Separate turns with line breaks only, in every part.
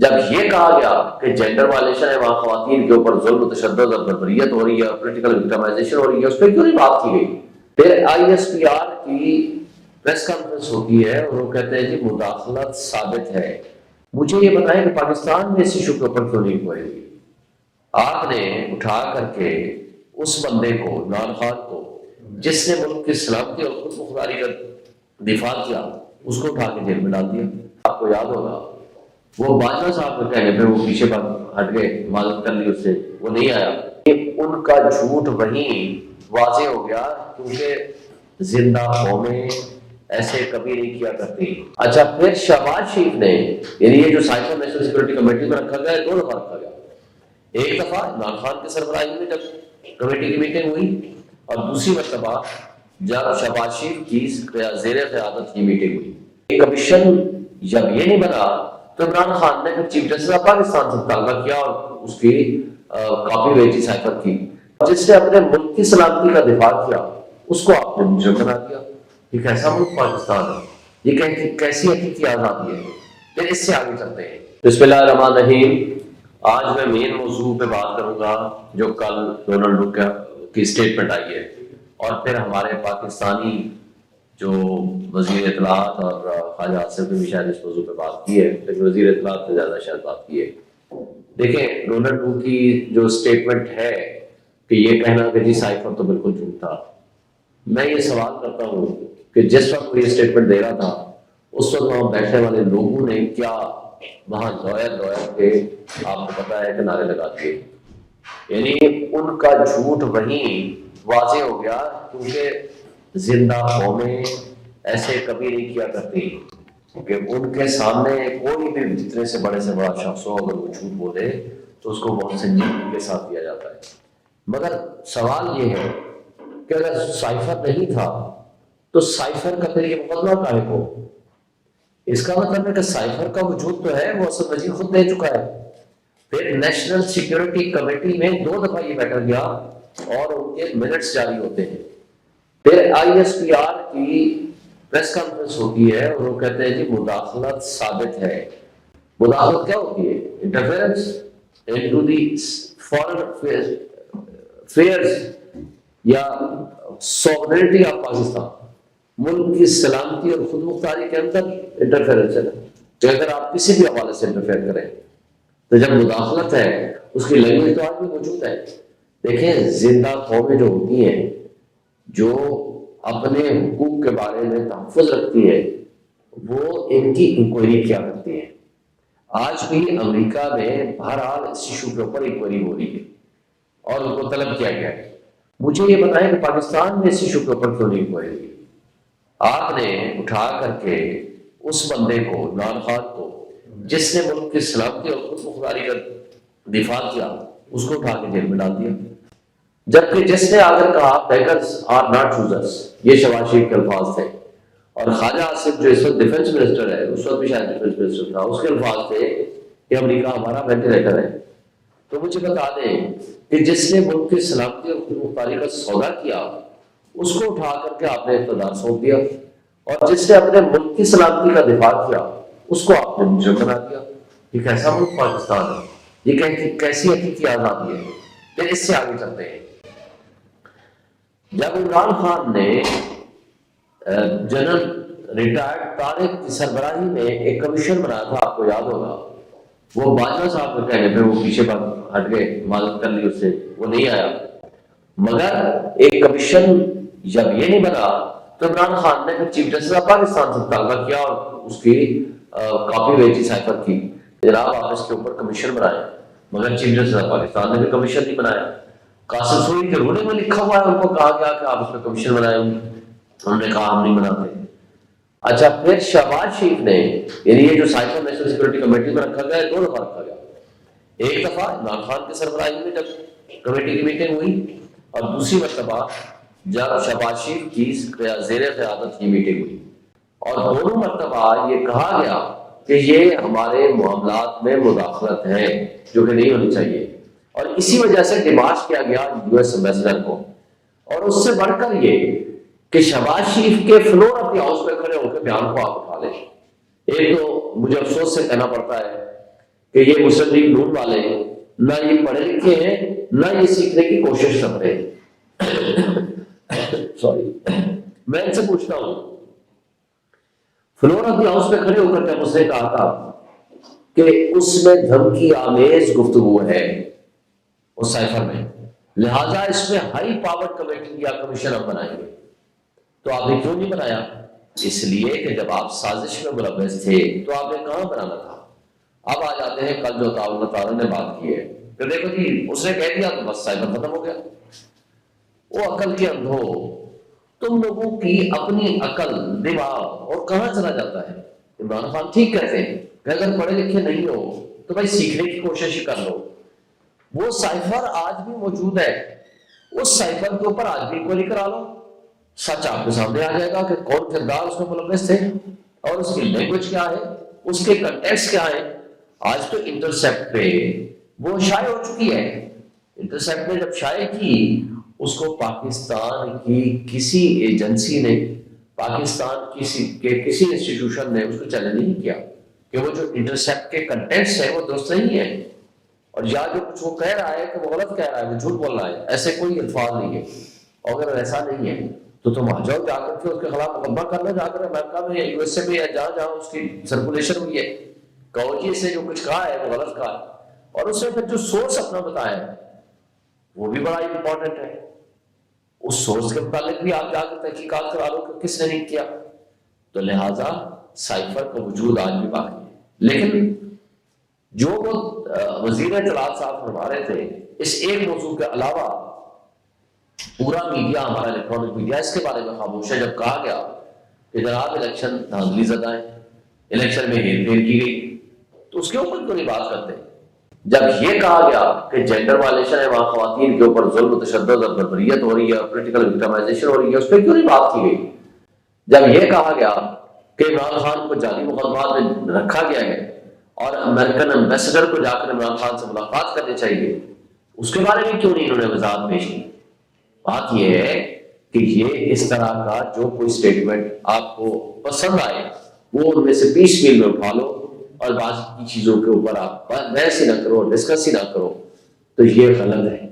جب یہ کہا گیا کہ جینڈر وائلیشن ہے، وہاں خواتین کے اوپر ظلم و تشدد اور بربریت ہو رہی ہے، پولیٹیکل وکٹمائزیشن ہو رہی ہے، اس پہ کیوں نہیں بات کی گئی؟ پھر آئی ایس پی آر کی پریس کانفرنس ہوتی ہے اور وہ کہتے ہیں جی مداخلت ثابت ہے۔ مجھے یہ بتائیں کہ پاکستان میں اس ایشو کے اوپر کیوں نہیں ہوئے گی؟ آپ نے اٹھا کر کے اس بندے کو، عمران خان کو، جس نے ملک کی سلامتی اور خود مختاری کا دفاع کیا، اس کو اٹھا کے جیل میں ڈال دیا۔ آپ کو یاد ہوگا وہ باجوہ صاحب کے کہنے پہ وہ پیچھے ہٹ گئے، معذرت کر لی اس سے، وہ نہیں آیا۔ ان کا جھوٹ وہیں واضح ہو گیا، کیونکہ زندہ قومیں ایسے کبھی نہیں کیا کرتی۔ اچھا، پھر شہباز شریف نے، یعنی یہ جو سائیکل نیشنل سیکورٹی کمیٹی میں رکھا گیا ہے، 2 دفعہ رکھا گیا۔ ایک دفعہ عمران خان کے سربراہی میں جب کمیٹی کی میٹنگ ہوئی، اور دوسری مرتبہ جب شہباز شریف کی زیر قیادت کی میٹنگ ہوئی۔ کمیشن جب یہ نہیں بنا تو عمران خان نے پھر چیف جسٹس آف پاکستان سے مطالبہ کیا اور اس کی کاپی بھیجی سائفر کی۔ جس نے اپنے ملک کی سلامتی کا دفاع کیا، اس کو آپ نے مجرم بنا دیا۔ یہ کیسا ملک پاکستان ہے؟ یہ کیسی حقیقی آزادی ہے؟ پھر اس سے آگے چلتے ہیں۔ بسم اللہ الرحمن الرحیم۔ آج میں مین موضوع پہ بات کروں گا جو کل ڈونلڈ ٹرمپ کی اسٹیٹمنٹ آئی ہے، اور پھر ہمارے پاکستانی جو وزیر اطلاعات اور خواجہ آصف نے بھی شاید اس موضوع پہ بات کی ہے، لیکن وزیر اطلاعات نے زیادہ شاید بات کی ہے۔ دیکھیں، ڈونلڈ ٹرمپ کی جو اسٹیٹمنٹ ہے کہ یہ کہنا کہ جی سائفر تو بالکل جھوٹ تھا، میں یہ سوال کرتا ہوں کہ جس وقت وہ یہ اسٹیٹمنٹ دے رہا تھا، اس وقت وہاں بیٹھنے والے لوگوں نے کیا وہاں دوڑ کے آپ کو پتا ہے کہ نعرے لگا دیے؟ یعنی ان کا جھوٹ وہیں واضح ہو گیا، کیونکہ زندہ قومیں ایسے کبھی نہیں کیا کرتی کہ ان کے سامنے کوئی بھی جتنے سے بڑے سے بڑا شخص ہو، اگر وہ جھوٹ بولے تو اس کو بہت سنجیدگی کے ساتھ دیا جاتا ہے۔ مگر سوال یہ ہے کہ اگر سائفر نہیں تھا تو سائفر کا پھر یہ مقدمہ قائم ہو، اس کا مطلب ہے کہ سائفر کا وجود تو ہے، وہ اسد وزیر خود دے چکا ہے۔ پھر نیشنل سیکیورٹی کمیٹی میں 2 دفعہ یہ بیٹھ گیا اور ان کے منٹس جاری ہوتے ہیں۔ پھر آئی ایس پی آر کی پریس کانفرنس ہوتی ہے اور وہ کہتے ہیں جی مداخلت ثابت ہے۔ مداخلت کیا ہوتی ہے؟ Interference into the foreign affairs یا سوورنٹی آف پاکستان، ملک کی سلامتی اور خود مختاری کے اندر انٹرفیئرنس ہے کہ اگر آپ کسی بھی حوالے سے انٹرفیئر کریں تو جب مداخلت ہے اس کی لینگویج تو آج بھی موجود ہے۔ دیکھیں، زندہ قومیں جو ہوتی ہیں، جو اپنے حقوق کے بارے میں تحفظ رکھتی ہے، وہ ان کی انکوائری کیا کرتی ہیں۔ آج بھی امریکہ میں بہرحال اس ایشو کے اوپر انکوائری ہو رہی ہے اور ان کو طلب کیا گیا ہے۔ مجھے یہ بتائیں کہ پاکستان میں اس ایشو کے اوپر کیوں نہیں انکوائری ہوئی؟ آپ نے اٹھا کر کے اس بندے کو، عمران خان کو، جس نے ملک کی سلامتی اور خود مختاری کا دفاع کیا، اس کو اٹھا کے جیل میں ڈال دیا۔ جبکہ جس نے آ کر کہا بیگرز آر ناٹ چوزرز، یہ شہباز شریف کے الفاظ تھے، اور خواجہ آصف جو اس وقت ڈیفنس منسٹر ہے، اس وقت بھی شاید ڈیفنس منسٹر تھا، اس کے الفاظ تھے کہ امریکہ ہمارا وینٹیلیٹر ہے۔ تو مجھے بتا دیں کہ جس نے ملک کی سلامتی اور خود مختاری کا سودا کیا، اس کو اٹھا کر کے آپ نے اقتدار سونپ دیا، اور جس نے اپنے ملک کی سلامتی کا دفاع کیا، اس کو آپ نے مجرم بنا دیا۔ یہ کیسا ملک پاکستان ہے؟ یہ کیسی حقیقی آزادی ہے؟ پھر اس سے آگے چلتے ہیں۔ جب عمران خان نے جنرل ریٹائرڈ طارق کی سربراہی میں ایک کمیشن بنایا تھا، آپ کو یاد ہوگا، وہ باجوہ صاحب کے کہنے پہ وہ پیچھے ہٹ گئے، معذرت کر لی اس سے، وہ نہیں آیا۔ مگر ایک کمیشن جب یہ نہیں بنا تو عمران خان نے پھر چیف جسٹس آف پاکستان سے مطالبہ کیا اور اس کی کاپی بھیجی سائفر کی، جناب آپ اس کے اوپر کمیشن بنائیں۔ مگر چیف جسٹس آف پاکستان نے بھی کمیشن نہیں بنایا۔ قاسم سوری کے رولے میں لکھا ہوا ہے، ان کو کہا گیا کہ آپ اس پہ کمیشن بنائیں، انہوں نے کہا ہم نہیں بناتے۔ اچھا، پھر شہباز شریف نے، یعنی یہ جو سائیکل نیشنل سیکورٹی کمیٹی میں رکھا گیا ہے، 2 دفعہ رکھا گیا۔ ایک دفعہ عمران خان کے سربراہی میں جب کمیٹی کی میٹنگ ہوئی، اور دوسری مرتبہ جب شہباز شریف کی زیر قیادت کی میٹنگ ہوئی، اور دونوں مرتبہ یہ کہا گیا کہ یہ ہمارے معاملات میں مداخلت ہے جو کہ نہیں ہونی چاہیے، اور اسی وجہ سے ڈیمارچ کیا گیا یو ایس ایمبیسڈر کو۔ اور اس سے بڑھ کر یہ کہ شہباز شریف کے فلور آف دی ہاؤس پہ کھڑے ہو کے بیان کو آپ اٹھا لیں۔ ایک تو مجھے افسوس سے کہنا پڑتا ہے کہ یہ مسلم لیگ نون والے نہ یہ پڑھے لکھے ہیں نہ یہ سیکھنے کی کوشش کر رہے ہیں. سوری، میں ان سے پوچھتا ہوں، فلور آف دی ہاؤس پہ کھڑے ہو کر کے اس نے کہا تھا کہ اس میں دھمکی آمیز گفتگو ہے اس سائفر میں، لہذا اس میں ہائی پاور کمیٹی یا کمیشن ہم بنائیں گے. تو آپ نے کیوں نہیں بنایا؟ اس لیے کہ جب آپ سازش میں ملوث تھے تو آپ نے کہاں بنانا تھا. اب آ جاتے ہیں کل جو اللہ تعالیٰ نے بات کی ہے، پھر دیکھو جی اس نے کہہ دیا تو بس سائبر ختم ہو گیا. وہ عقل کے اندھو، تم لوگوں کی اپنی عقل دماغ اور کہاں چلا جاتا ہے. عمران خان ٹھیک کہتے ہیں کہ اگر پڑھے لکھے نہیں ہو تو بھائی سیکھنے کی کوشش ہی کر لو. وہ سائفر آج بھی موجود ہے، اس سائفر کے اوپر آج بھی انکوائری کرا لو، سچ آپ کے سامنے آ جائے گا کہ کون کردار اس میں ملوث تھے اور اس کی لینگویج کیا ہے، اس کے کنٹیکسٹ کیا ہے. آج تو انٹرسیپٹ پہ وہ شائع ہو چکی ہے. انٹرسیپٹ نے جب شائع کی اس کو پاکستان کی کسی ایجنسی نے، پاکستان کسی انسٹیٹیوشن نے اس کو چیلنج نہیں کیا کہ وہ جو انٹرسیپٹ کے کنٹینٹس ہیں وہ درست نہیں ہے، اور یا جو کچھ وہ کہہ رہا ہے کہ وہ غلط کہہ رہا ہے، وہ جھوٹ بول رہا ہے، ایسے کوئی الفاظ نہیں ہے. اور اگر ایسا نہیں ہے تو تم آ جاؤ جا کر کے اس کے خلاف مقدمہ کر لو، جا کر امریکہ میں یا یو ایس اے میں یا جہاں جہاں اس کی سرکولیشن ہوئی ہے، کہو جی سے جو کچھ کہا ہے وہ غلط کہا ہے. اور اس نے پھر جو سورس اپنا بتایا ہے وہ بھی بڑا امپورٹنٹ ہے. اس سورس کے متعلق بھی آپ جا کر تحقیقات کرا لو کہ کس نے نہیں کیا. تو لہٰذا سائفر کا وجود آج بھی باقی ہے. لیکن جو وہ وزیر اطلاعات صاحب فرما رہے تھے، اس ایک موضوع کے علاوہ پورا میڈیا، ہمارا الیکٹرانک میڈیا اس کے بارے میں خاموش ہے. جب کہا گیا کہ جناب الیکشن دھاندلی زدہ ہے، الیکشن میں ہیر پھیر کی گئی، تو اس کے اوپر کیوں نہیں بات کرتے؟ جب یہ کہا گیا کہ جینڈر وائلیشن ہے، وہاں خواتین کے اوپر ظلم و تشدد اور بربریت ہو رہی ہے، پولیٹیکل وکٹمائزیشن ہو رہی ہے، اس پہ کیوں نہیں بات کی گئی؟ جب یہ کہا گیا کہ عمران خان کو جعلی مقدمات میں رکھا گیا ہے اور امریکن ایمبیسڈر کو جا کر عمران خان سے ملاقات کرنی چاہیے، اس کے بارے میں کیوں نہیں انہوں نے وضاحت پیش کی؟ بات یہ ہے کہ یہ اس طرح کا جو کوئی سٹیٹمنٹ آپ کو پسند آئے وہ ان میں سے 20 میل میں اٹھا لو اور بعض کی چیزوں کے اوپر آپ بحث ہی نہ کرو، ڈسکس ہی نہ کرو، تو یہ غلط ہے،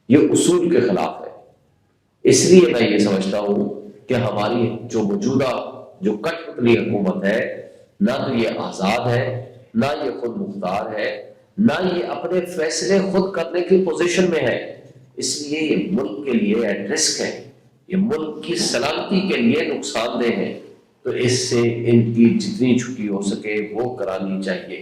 یہ اصول کے خلاف ہے. اس لیے میں یہ سمجھتا ہوں کہ ہماری جو موجودہ جو کٹ پتلی حکومت ہے، نہ تو یہ آزاد ہے، نہ یہ خود مختار ہے، نہ یہ اپنے فیصلے خود کرنے کی پوزیشن میں ہے. اس لیے یہ ملک کے لیے ایٹ رسک ہے، یہ ملک کی سلامتی کے لیے نقصان دہ ہے. تو اس سے ان کی جتنی چھٹی ہو سکے وہ کرانی چاہیے.